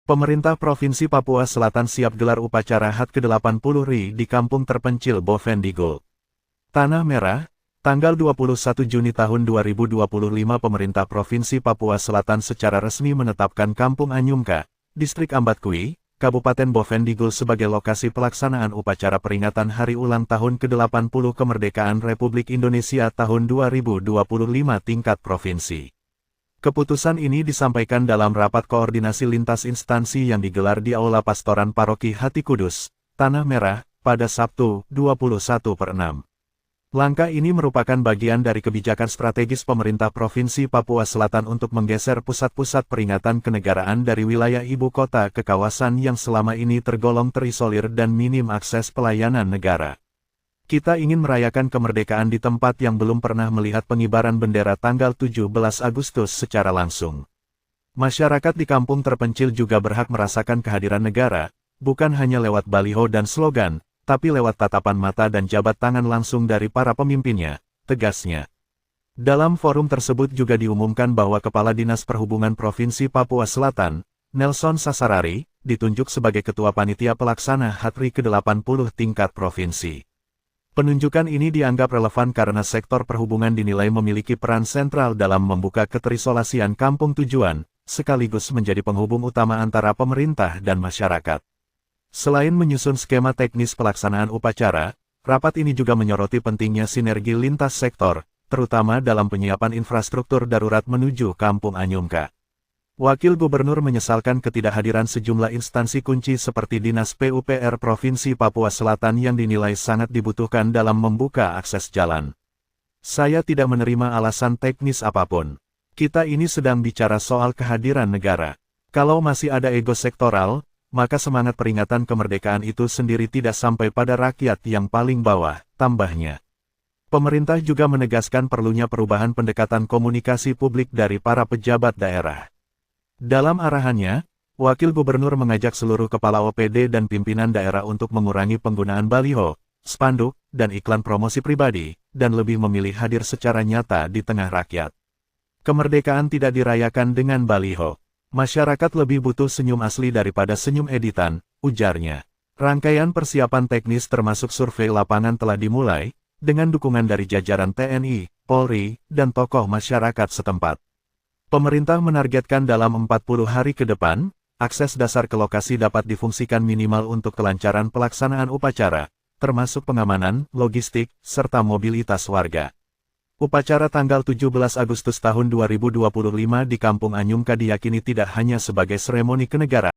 Pemerintah Provinsi Papua Selatan siap gelar upacara HUT ke-80 RI di kampung terpencil Bovendigul. Tanah Merah, tanggal 21 Juni tahun 2025 Pemerintah Provinsi Papua Selatan secara resmi menetapkan Kampung Anyumka, Distrik Ambatkui, Kabupaten Bovendigul sebagai lokasi pelaksanaan upacara peringatan Hari Ulang Tahun ke-80 Kemerdekaan Republik Indonesia tahun 2025 tingkat provinsi. Keputusan ini disampaikan dalam rapat koordinasi lintas instansi yang digelar di Aula Pastoran Paroki Hati Kudus, Tanah Merah, pada Sabtu, 21/6. Langkah ini merupakan bagian dari kebijakan strategis pemerintah Provinsi Papua Selatan untuk menggeser pusat-pusat peringatan kenegaraan dari wilayah ibu kota ke kawasan yang selama ini tergolong terisolir dan minim akses pelayanan negara. Kita ingin merayakan kemerdekaan di tempat yang belum pernah melihat pengibaran bendera tanggal 17 Agustus secara langsung. Masyarakat di kampung terpencil juga berhak merasakan kehadiran negara, bukan hanya lewat baliho dan slogan, tapi lewat tatapan mata dan jabat tangan langsung dari para pemimpinnya, tegasnya. Dalam forum tersebut juga diumumkan bahwa Kepala Dinas Perhubungan Provinsi Papua Selatan, Nelson Sasarari, ditunjuk sebagai Ketua Panitia Pelaksana HUT RI ke-80 tingkat provinsi. Penunjukan ini dianggap relevan karena sektor perhubungan dinilai memiliki peran sentral dalam membuka keterisolasian kampung tujuan, sekaligus menjadi penghubung utama antara pemerintah dan masyarakat. Selain menyusun skema teknis pelaksanaan upacara, rapat ini juga menyoroti pentingnya sinergi lintas sektor, terutama dalam penyiapan infrastruktur darurat menuju Kampung Anyumka. Wakil Gubernur menyesalkan ketidakhadiran sejumlah instansi kunci seperti Dinas PUPR Provinsi Papua Selatan yang dinilai sangat dibutuhkan dalam membuka akses jalan. Saya tidak menerima alasan teknis apapun. Kita ini sedang bicara soal kehadiran negara. Kalau masih ada ego sektoral, maka semangat peringatan kemerdekaan itu sendiri tidak sampai pada rakyat yang paling bawah, tambahnya. Pemerintah juga menegaskan perlunya perubahan pendekatan komunikasi publik dari para pejabat daerah. Dalam arahannya, Wakil Gubernur mengajak seluruh kepala OPD dan pimpinan daerah untuk mengurangi penggunaan baliho, spanduk, dan iklan promosi pribadi, dan lebih memilih hadir secara nyata di tengah rakyat. Kemerdekaan tidak dirayakan dengan baliho. Masyarakat lebih butuh senyum asli daripada senyum editan, ujarnya. Rangkaian persiapan teknis termasuk survei lapangan telah dimulai, dengan dukungan dari jajaran TNI, Polri, dan tokoh masyarakat setempat. Pemerintah menargetkan dalam 40 hari ke depan, akses dasar ke lokasi dapat difungsikan minimal untuk kelancaran pelaksanaan upacara, termasuk pengamanan, logistik, serta mobilitas warga. Upacara tanggal 17 Agustus tahun 2025 di Kampung Anyumka diyakini tidak hanya sebagai seremoni kenegaraan.